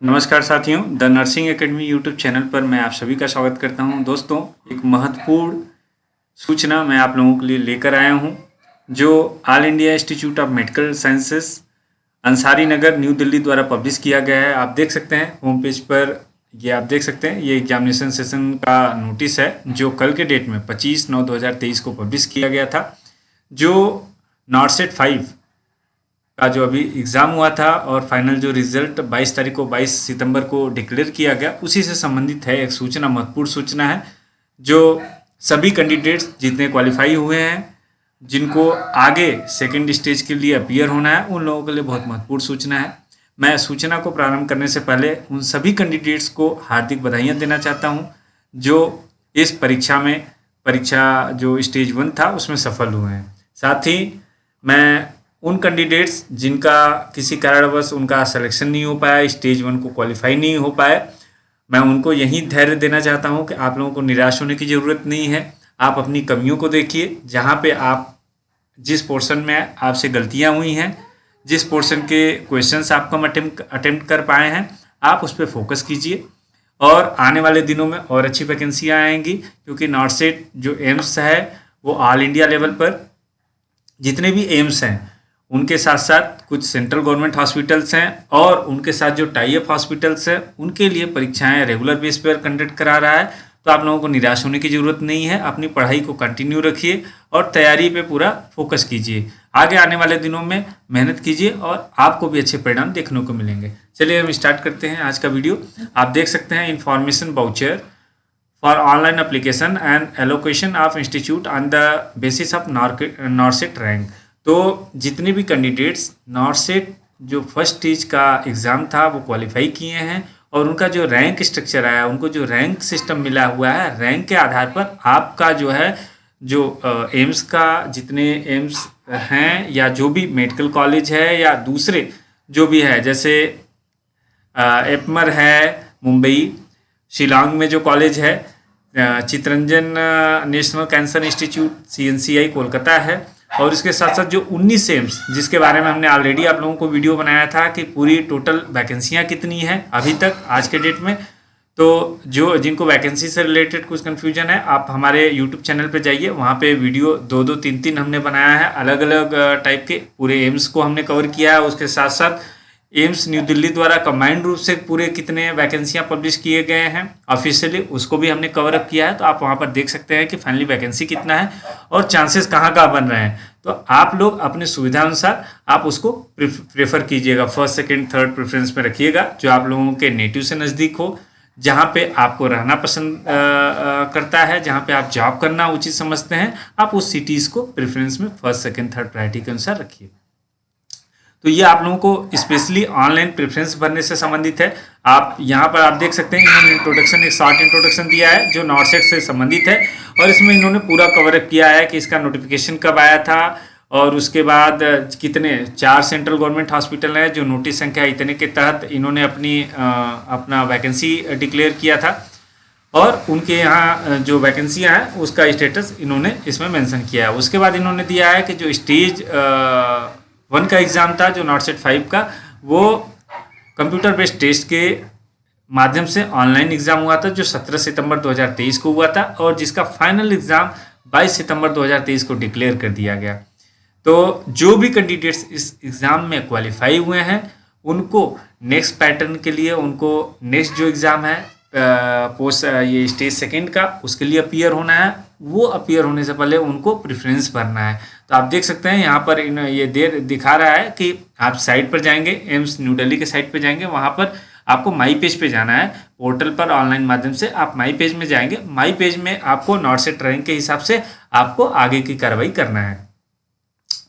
नमस्कार साथियों, the nursing academy YouTube channel पर मैं आप सभी का स्वागत करता हूं। दोस्तों, एक महत्वपूर्ण सूचना मैं आप लोगों के लिए लेकर आया हूं, जो all India institute of medical sciences Ansari Nagar new Delhi द्वारा पब्लिश किया गया है। आप देख सकते हैं होम पेज पर, ये आप देख सकते हैं, ये एग्जामिनेशन सेशन का नोटिस है जो कल के डेट में 25/9/2023 को पब्लिश किया गया था। जो नॉर्सेट 5 का जो अभी एग्ज़ाम हुआ था और फाइनल जो रिजल्ट 22 सितंबर को डिक्लेयर किया गया, उसी से संबंधित है एक सूचना, महत्वपूर्ण सूचना है, जो सभी कैंडिडेट्स जितने क्वालिफाई हुए हैं, जिनको आगे सेकंड स्टेज के लिए अपीयर होना है, उन लोगों के लिए बहुत महत्वपूर्ण सूचना है। मैं सूचना को प्रारंभ करने से पहले उन सभी कैंडिडेट्स को हार्दिक बधाइयाँ देना चाहता हूँ जो इस परीक्षा जो स्टेज 1 था उसमें सफल हुए हैं। साथ ही मैं उन कैंडिडेट्स जिनका किसी कारणवश उनका सिलेक्शन नहीं हो पाया, स्टेज 1 को क्वालिफाई नहीं हो पाए, मैं उनको यही धैर्य देना चाहता हूं कि आप लोगों को निराश होने की ज़रूरत नहीं है। आप अपनी कमियों को देखिए, जहां पे आप जिस पोर्शन में आपसे गलतियां हुई हैं, जिस पोर्शन के क्वेश्चंस आप कम अटेम्प्ट कर पाए हैं, आप उस पर फोकस कीजिए। और आने वाले दिनों में और अच्छी वैकेंसियाँ आएंगी, क्योंकि नॉर्सेट जो एम्स है वो ऑल इंडिया लेवल पर जितने भी एम्स हैं उनके साथ साथ कुछ सेंट्रल गवर्नमेंट हॉस्पिटल्स हैं और उनके साथ जो टाई अप हॉस्पिटल्स हैं उनके लिए परीक्षाएं रेगुलर बेस पर कंडक्ट करा रहा है। तो आप लोगों को निराश होने की ज़रूरत नहीं है, अपनी पढ़ाई को कंटिन्यू रखिए और तैयारी पे पूरा फोकस कीजिए। आगे आने वाले दिनों में मेहनत कीजिए और आपको भी अच्छे परिणाम देखने को मिलेंगे। चलिए हम स्टार्ट करते हैं आज का वीडियो। आप देख सकते हैं information voucher for online application and allocation of institute on the basis of NORCET rank. तो जितने भी कैंडिडेट्स नॉर्सेट जो फर्स्ट स्टेज का एग्ज़ाम था वो क्वालिफाई किए हैं और उनका जो रैंक स्ट्रक्चर आया, उनको जो रैंक सिस्टम मिला हुआ है, रैंक के आधार पर आपका जो है जो एम्स का जितने एम्स हैं या जो भी मेडिकल कॉलेज है या दूसरे जो भी है, जैसे एपमर है मुंबई, शिलांग में जो कॉलेज है, Chittaranjan National Cancer Institute CNCI Kolkata है, और इसके साथ साथ जो 19 एम्स जिसके बारे में हमने ऑलरेडी आप लोगों को वीडियो बनाया था कि पूरी टोटल वैकेंसियां कितनी हैं अभी तक आज के डेट में। तो जो जिनको वैकेंसी से रिलेटेड कुछ कन्फ्यूजन है, आप हमारे यूट्यूब चैनल पे जाइए, वहाँ पे वीडियो 2-2, 3-3 हमने बनाया है, अलग अलग टाइप के पूरे एम्स को हमने कवर किया है। उसके साथ साथ एम्स न्यू दिल्ली द्वारा कंबाइंड रूप से पूरे कितने वैकेंसियां पब्लिश किए गए हैं ऑफिशियली, उसको भी हमने कवर अप किया है। तो आप वहां पर देख सकते हैं कि फाइनली वैकेंसी कितना है और चांसेस कहाँ कहाँ बन रहे हैं। तो आप लोग अपने सुविधा अनुसार आप उसको प्रेफर कीजिएगा, फर्स्ट सेकंड थर्ड प्रेफरेंस में रखिएगा, जो आप लोगों के नेटिव से नज़दीक हो, जहाँ पे आपको रहना पसंद करता है, जहाँ पे आप जॉब करना उचित समझते हैं, आप उस सिटीज़ को प्रेफरेंस में फर्स्ट सेकंड थर्ड प्रायोरिटी के अनुसार रखिए। तो ये आप लोगों को स्पेशली ऑनलाइन प्रेफरेंस भरने से संबंधित है। आप यहाँ पर आप देख सकते हैं इन्होंने इंट्रोडक्शन, एक शॉर्ट इंट्रोडक्शन दिया है जो नॉर्सेट से संबंधित है, और इसमें इन्होंने पूरा कवरअप किया है कि इसका नोटिफिकेशन कब आया था और उसके बाद कितने 4 सेंट्रल गवर्नमेंट हॉस्पिटल हैं जो नोटिस संख्या इतने के तहत इन्होंने अपना वैकेंसी डिक्लेयर किया था, और उनके यहाँ जो वैकेंसियाँ हैं उसका स्टेटस इन्होंने इसमें मेंशन किया है। उसके बाद इन्होंने दिया है कि जो स्टेज 1 का एग्ज़ाम था जो नॉर्सेट 5 का, वो कंप्यूटर बेस्ड टेस्ट के माध्यम से ऑनलाइन एग्ज़ाम हुआ था जो 17 सितंबर 2023 को हुआ था, और जिसका फाइनल एग्ज़ाम 22 सितंबर 2023 को डिक्लेयर कर दिया गया। तो जो भी कैंडिडेट्स इस एग्ज़ाम में क्वालिफाई हुए हैं उनको नेक्स्ट पैटर्न के लिए, उनको नेक्स्ट जो एग्ज़ाम है पोस्ट ये स्टेज 2 का, उसके लिए अपीयर होना है। वो अपीयर होने से पहले उनको प्रेफरेंस भरना है। तो आप देख सकते हैं यहाँ पर ये दिखा रहा है कि आप साइट पर जाएंगे, एम्स न्यू दिल्ली के साइट पर जाएंगे, वहाँ पर आपको माई पेज पे जाना है, पोर्टल पर ऑनलाइन माध्यम से आप माई पेज में जाएंगे। माई पेज में आपको नॉर्सेट रैंक के हिसाब से आपको आगे की कार्रवाई करना है।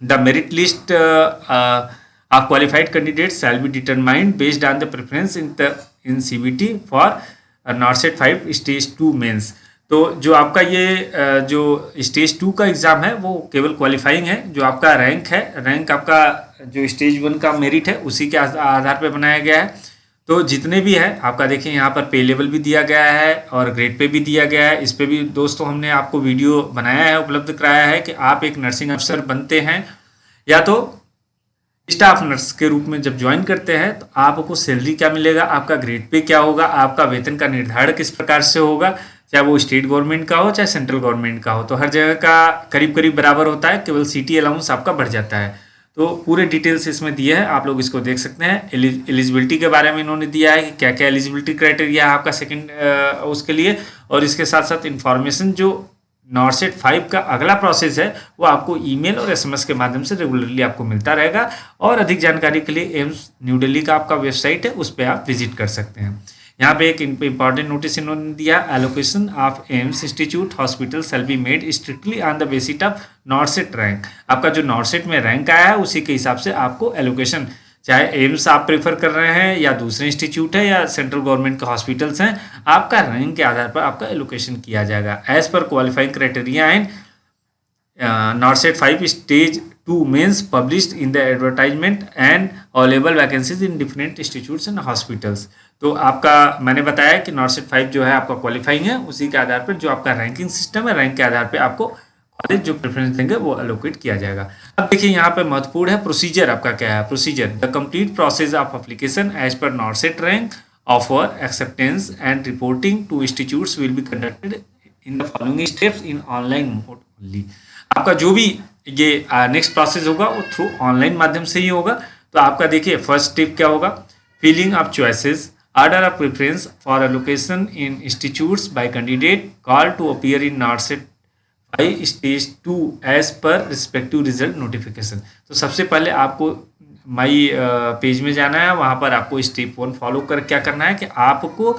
The merit list of qualified candidates shall be determined based on the preference in CBT for NORCET 5 stage 2 mains. तो जो आपका ये जो स्टेज 2 का एग्ज़ाम है वो केवल क्वालिफाइंग है। जो आपका रैंक है, रैंक आपका जो स्टेज 1 का मेरिट है उसी के आधार पर बनाया गया है। तो जितने भी है आपका देखिए यहाँ पर पे लेवल भी दिया गया है और ग्रेड पे भी दिया गया है। इस पे भी दोस्तों हमने आपको वीडियो बनाया है, उपलब्ध कराया है कि आप एक नर्सिंग अफसर बनते हैं या तो स्टाफ नर्स के रूप में जब ज्वाइन करते हैं तो आपको सैलरी क्या मिलेगा, आपका ग्रेड पे क्या होगा, आपका वेतन का निर्धारण किस प्रकार से होगा, चाहे वो स्टेट गवर्नमेंट का हो चाहे सेंट्रल गवर्नमेंट का हो, तो हर जगह का करीब करीब बराबर होता है, केवल सिटी अलाउंस आपका बढ़ जाता है। तो पूरे डिटेल्स इसमें दिए हैं, आप लोग इसको देख सकते हैं। एलिजिबिलिटी के बारे में इन्होंने दिया है कि क्या क्या एलिजिबिलिटी क्राइटेरिया है आपका सेकंड उसके लिए, और इसके साथ साथ इंफॉर्मेशन जो नॉर्सेट 5 का अगला प्रोसेस है वो आपको ईमेल और एसएमएस के माध्यम से रेगुलरली आपको मिलता रहेगा। और अधिक जानकारी के लिए एम्स न्यू दिल्ली का आपका वेबसाइट है, उस पर आप विजिट कर सकते हैं। यहाँ पे एक इंपॉर्टेंट नोटिस इन्होंने दिया, allocation of AIIMS institute hospital shall be made strictly on the basis of NORCET rank. आपका जो नॉर्सेट में रैंक आया है उसी के हिसाब से आपको एलोकेशन, चाहे एम्स आप प्रेफर कर रहे हैं या दूसरे इंस्टीट्यूट है या सेंट्रल गवर्नमेंट के हॉस्पिटल्स हैं, आपका रैंक के आधार पर आपका एलोकेशन किया जाएगा as per qualifying criteria and NORCET 5 stage 2 mains published in the advertisement and available vacancies in different institutes and hospitals. तो आपका मैंने बताया कि नॉर्सेट 5 जो है आपका क्वालिफाइंग है, उसी के आधार पर जो आपका रैंकिंग सिस्टम है, रैंक के आधार पर आपको कॉलेज जो प्रेफरेंस देंगे वो एलोकेट किया जाएगा। अब देखिए यहाँ पे महत्वपूर्ण है प्रोसीजर आपका क्या है। Procedure, the complete process of application as per NORCET rank, offer, acceptance and reporting to institutes will be conducted in the following steps in online mode only. आपका जो भी ये नेक्स्ट प्रोसेस होगा वो थ्रू ऑनलाइन माध्यम से ही होगा। तो आपका देखिए फर्स्ट स्टेप क्या होगा, filling of choices, order of preference for allocation in institutes by candidate call to appear in NORCET stage 2 as per respective result notification. तो सबसे पहले आपको माई पेज में जाना है, वहाँ पर आपको स्टेप 1 फॉलो कर क्या करना है कि आपको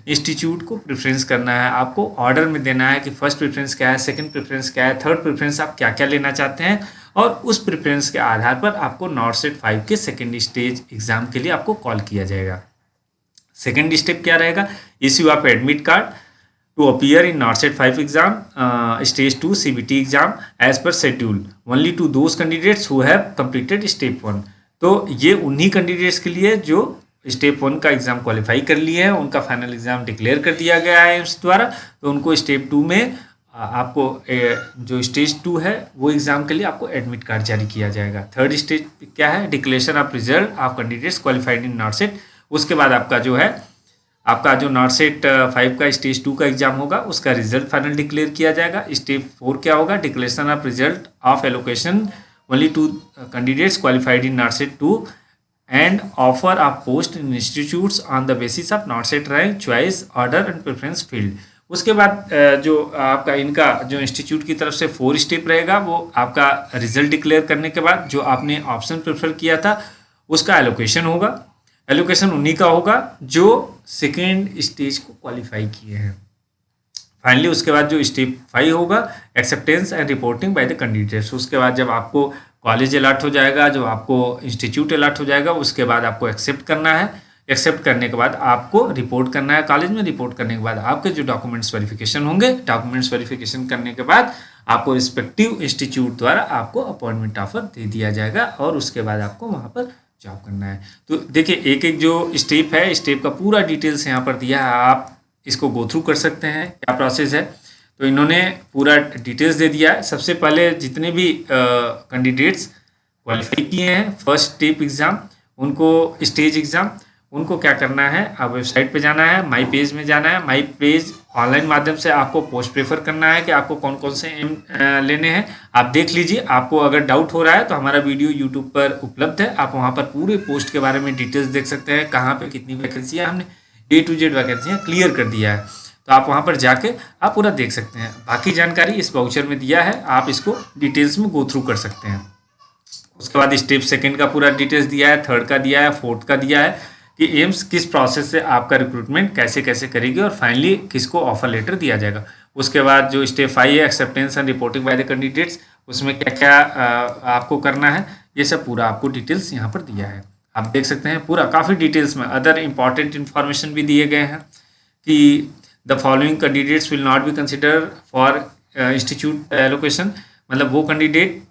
इंस्टीट्यूट को प्रेफरेंस करना है, आपको ऑर्डर में देना है कि फर्स्ट प्रेफरेंस क्या है, सेकंड प्रेफरेंस क्या है, थर्ड प्रेफरेंस आप क्या क्या लेना चाहते हैं, और उस प्रेफरेंस के आधार पर आपको नॉर्सेट 5 के सेकेंड स्टेज एग्जाम के लिए आपको कॉल किया जाएगा। सेकेंड स्टेप क्या रहेगा, issue of admit card to appear in NORCET 5 exam, stage 2 CBT exam as per schedule only to those candidates who have completed step 1। तो ये उन्हीं कैंडिडेट्स के लिए जो स्टेप 1 का एग्जाम क्वालिफाई कर लिए हैं, उनका फाइनल एग्जाम डिक्लेयर कर दिया गया है एम्स द्वारा, तो उनको स्टेप 2 में आपको जो स्टेज 2 है वो एग्जाम के लिए आपको एडमिट कार्ड जारी किया जाएगा। थर्ड स्टेज क्या है, declaration of result of candidates qualified in नॉर्सेट। उसके बाद आपका जो है आपका जो नॉर्सेट 5 का स्टेज 2 का एग्जाम होगा उसका रिजल्ट फाइनल डिक्लेयर किया जाएगा। स्टेप 4 क्या होगा, declaration of result of allocation only to candidates qualified in NORCET 2 and offer of post in institutes on the basis of NORCET rank, choice, order and preference field. उसके बाद जो आपका इनका जो इंस्टीट्यूट की तरफ से 4 स्टेप रहेगा, वो आपका रिजल्ट डिक्लेयर करने के बाद जो आपने ऑप्शन प्रेफर किया था उसका एलोकेशन होगा। एलोकेशन उन्हीं का होगा जो सेकेंड स्टेज को क्वालिफाई किए हैं। फाइनली उसके बाद जो स्टेप 5 होगा, acceptance and reporting by the candidates. उसके बाद जब आपको कॉलेज अलॉट हो जाएगा, जो आपको इंस्टीट्यूट अलॉट हो जाएगा, उसके बाद आपको एक्सेप्ट करना है। एक्सेप्ट करने के बाद आपको रिपोर्ट करना है कॉलेज में। रिपोर्ट करने के बाद आपके जो डॉक्यूमेंट्स वेरिफिकेशन होंगे, डॉक्यूमेंट्स वेरिफिकेशन करने के बाद आपको रिस्पेक्टिव इंस्टीट्यूट द्वारा आपको अपॉइंटमेंट ऑफर दे दिया जाएगा और उसके बाद आपको वहाँ पर जॉब करना है। तो देखिए एक एक जो स्टेप है, स्टेप का पूरा डिटेल्स यहाँ पर दिया है, आप इसको गो थ्रू कर सकते हैं क्या प्रोसेस है। तो इन्होंने पूरा डिटेल्स दे दिया है। सबसे पहले जितने भी कैंडिडेट्स क्वालिफाई किए हैं फर्स्ट स्टेप एग्ज़ाम, उनको स्टेज एग्ज़ाम, उनको क्या करना है, आप वेबसाइट पे जाना है, माई पेज में जाना है। माई पेज ऑनलाइन माध्यम से आपको पोस्ट प्रेफर करना है कि आपको कौन कौन से एम लेने हैं। आप देख लीजिए, आपको अगर डाउट हो रहा है तो हमारा वीडियो यूट्यूब पर उपलब्ध है, आप वहाँ पर पूरे पोस्ट के बारे में डिटेल्स देख सकते हैं, कहाँ पे कितनी वैकेंसियाँ हमने A to Z वैकेंसियाँ क्लियर कर दिया है। तो आप वहाँ पर जाके आप पूरा देख सकते हैं। बाकी जानकारी इस वाउचर में दिया है, आप इसको डिटेल्स में गो थ्रू कर सकते हैं। उसके बाद स्टेप सेकेंड का पूरा डिटेल्स दिया है, थर्ड का दिया है, फोर्थ का दिया है कि एम्स किस प्रोसेस से आपका रिक्रूटमेंट कैसे कैसे करेगी और फाइनली किसको ऑफर लेटर दिया जाएगा। उसके बाद जो स्टेप 5 है, acceptance and reporting by the candidates, उसमें क्या क्या आपको करना है, ये सब पूरा आपको डिटेल्स यहाँ पर दिया है। आप देख सकते हैं पूरा काफ़ी डिटेल्स में अदर इंपॉर्टेंट इन्फॉर्मेशन भी दिए गए हैं कि the following candidates will not be consider for institute allocation. मतलब वो कैंडिडेट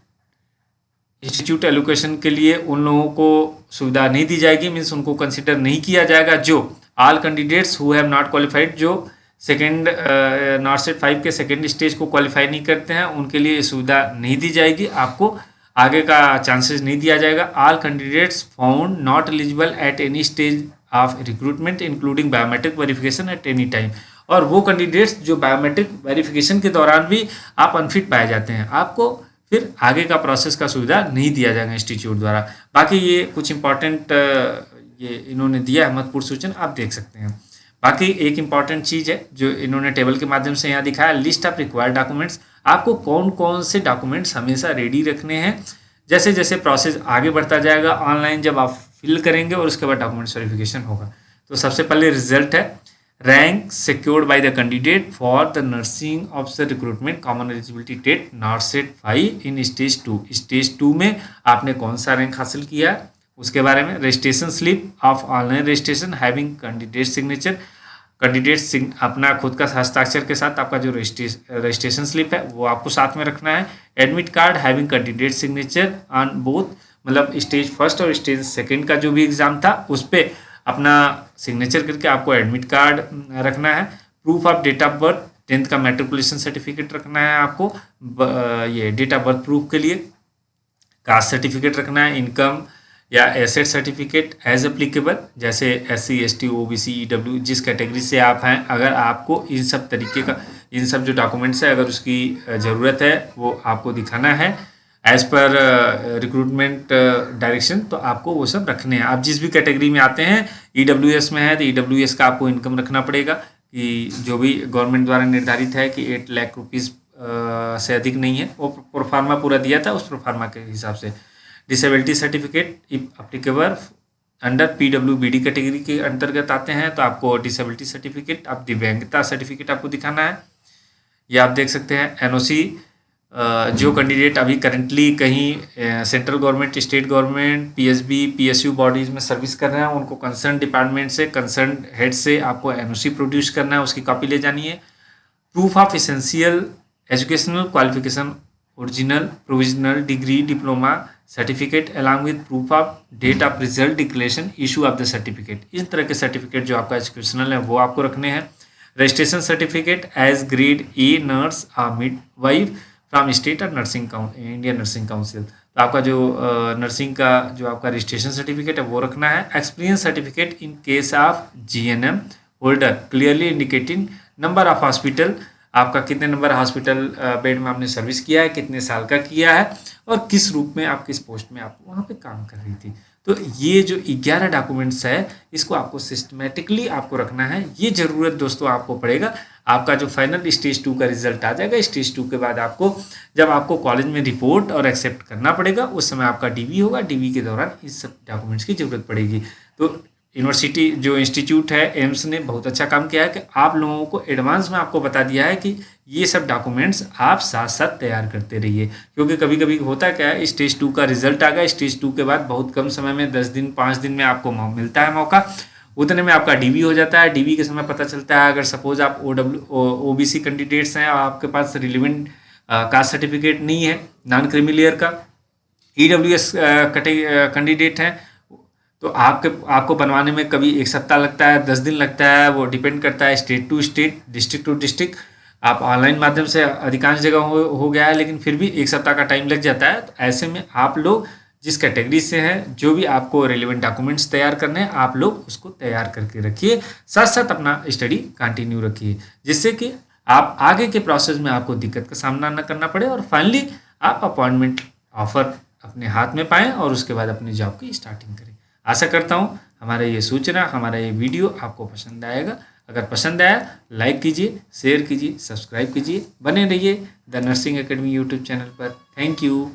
इंस्टीट्यूट एलोकेशन के लिए उन लोगों को सुविधा नहीं दी जाएगी, मीन्स उनको कंसिडर नहीं किया जाएगा। जो all candidates who have not qualified, जो सेकेंड नॉर्सेट 5 के सेकेंड स्टेज को क्वालिफाई नहीं करते हैं, उनके लिए सुविधा नहीं दी जाएगी। आपको आगे का चांसेस नहीं दिया जाएगा। All candidates found not eligible at any stage of recruitment including biometric verification at any time. और वो कैंडिडेट्स जो बायोमेट्रिक वेरिफिकेशन के दौरान भी आप अनफिट पाए जाते हैं, आपको फिर आगे का प्रोसेस का सुविधा नहीं दिया जाएगा इंस्टीट्यूट द्वारा। बाकी ये कुछ इंपॉर्टेंट ये इन्होंने दिया है महत्वपूर्ण सूचना, आप देख सकते हैं। बाकी एक इम्पॉर्टेंट चीज़ है जो इन्होंने टेबल के माध्यम से यहाँ दिखाया, लिस्ट ऑफ रिक्वायर्ड डॉक्यूमेंट्स। आपको कौन कौन से डॉक्यूमेंट्स हमेशा रेडी रखने हैं। जैसे जैसे प्रोसेस आगे बढ़ता जाएगा ऑनलाइन जब आप फिल करेंगे और उसके बाद डॉक्यूमेंट्स वेरिफिकेशन होगा, तो सबसे पहले रिजल्ट है rank secured by the candidate for the nursing officer recruitment common eligibility टेट नॉर्सेट 5 इन स्टेज 2। स्टेज 2 में आपने कौन सा रैंक हासिल किया है उसके बारे में। Registration slip of online registration having candidate signature, candidate अपना खुद का हस्ताक्षर के साथ आपका जो रजिस्ट्रेशन स्लिप है वो आपको साथ में रखना है। Admit card having candidate signature on both, मतलब स्टेज 1 और स्टेज 2 का जो भी एग्जाम था उस पर अपना सिग्नेचर करके आपको एडमिट कार्ड रखना है। Proof of date of birth, 10th का मैट्रिकुलेशन सर्टिफिकेट रखना है आपको, ये डेट ऑफ बर्थ प्रूफ के लिए। कास्ट सर्टिफिकेट रखना है, इनकम या एसेट सर्टिफिकेट एज एप्लीकेबल, जैसे SC ST OBC EW जिस कैटेगरी से आप हैं, अगर आपको इन सब तरीके का इन सब जो डॉक्यूमेंट्स है अगर उसकी ज़रूरत है वो आपको दिखाना है एज पर रिक्रूटमेंट डायरेक्शन, तो आपको वो सब रखने हैं। आप जिस भी कैटेगरी में आते हैं, EWS में है तो EWS का आपको इनकम रखना पड़ेगा कि जो भी गवर्नमेंट द्वारा निर्धारित है कि 8 लाख रुपीज़ से अधिक नहीं है, वो प्रोफार्मा पूरा दिया था उस प्रोफार्मा के हिसाब से। Disability certificate if applicable under PWBD category के अंतर्गत आते हैं तो आपको डिसेबिलिटी सर्टिफिकेट, आप दिव्यांगता सर्टिफिकेट आपको दिखाना है। ये आप देख सकते हैं NOC। जो कैंडिडेट अभी करंटली कहीं central government, state government, PSB PSU bodies में सर्विस कर रहे हैं, उनको कंसर्न डिपार्टमेंट से, कंसर्न हेड से आपको NOC प्रोड्यूस करना है, उसकी कॉपी ले जानी है। Proof of essential educational qualification, original provisional degree, diploma certificate along with proof of date of result declaration issue of the certificate. इस तरह के सर्टिफिकेट जो आपका एजुकेशनल है वो आपको रखने हैं। Registration certificate as grade A nurse और मिडवाइफ फ्रॉम स्टेट और नर्सिंग इंडियन नर्सिंग काउंसिल, तो आपका जो नर्सिंग का जो आपका रजिस्ट्रेशन सर्टिफिकेट है वो रखना है। Experience certificate in case of GNM holder clearly indicating number of hospital, आपका कितने नंबर हॉस्पिटल बेड में आपने सर्विस किया है, कितने साल का किया है और किस रूप में आप किस पोस्ट में आप वहाँ पे काम कर रही थी। तो ये जो 11 डॉक्यूमेंट्स है इसको आपको सिस्टमेटिकली आपको रखना है। ये ज़रूरत दोस्तों आपको पड़ेगा। आपका जो फाइनल स्टेज 2 का रिजल्ट आ जाएगा, स्टेज 2 के बाद आपको जब आपको कॉलेज में रिपोर्ट और एक्सेप्ट करना पड़ेगा उस समय आपका DV होगा, DV के दौरान इस सब डॉक्यूमेंट्स की ज़रूरत पड़ेगी। तो यूनिवर्सिटी जो इंस्टीट्यूट है एम्स ने बहुत अच्छा काम किया है कि आप लोगों को एडवांस में आपको बता दिया है कि ये सब डॉक्यूमेंट्स आप साथ साथ तैयार करते रहिए, क्योंकि कभी कभी होता क्या है, स्टेज 2 का रिजल्ट आ गया, स्टेज 2 के बाद बहुत कम समय में 10 दिन 5 दिन में आपको मिलता है मौका, उतने में आपका DV हो जाता है। DV के समय पता चलता है अगर सपोज आप OBC कैंडिडेट्स हैं और आपके पास रिलेवेंट कास्ट सर्टिफिकेट नहीं है, नॉन क्रीमिलियर का, EWS कैंडिडेट हैं, तो आपको बनवाने में कभी 1 सप्ताह लगता है, 10 दिन लगता है, वो डिपेंड करता है state to state, district to district. आप ऑनलाइन माध्यम से अधिकांश जगह हो गया है, लेकिन फिर भी 1 सप्ताह का टाइम लग जाता है। तो ऐसे में आप लोग जिस कैटेगरी से हैं, जो भी आपको रिलेवेंट डॉक्यूमेंट्स तैयार करने हैं, आप लोग उसको तैयार करके रखिए, साथ साथ अपना स्टडी कंटिन्यू रखिए, जिससे कि आप आगे के प्रोसेस में आपको दिक्कत का सामना न करना पड़े और फाइनली आप अपॉइंटमेंट ऑफर अपने हाथ में पाएँ और उसके बाद अपनी जॉब की स्टार्टिंग करें। आशा करता हूँ हमारा ये सूचना, हमारा ये वीडियो आपको पसंद आएगा। अगर पसंद आया लाइक कीजिए, शेयर कीजिए, सब्सक्राइब कीजिए, बने रहिए the nursing academy YouTube channel पर। Thank you.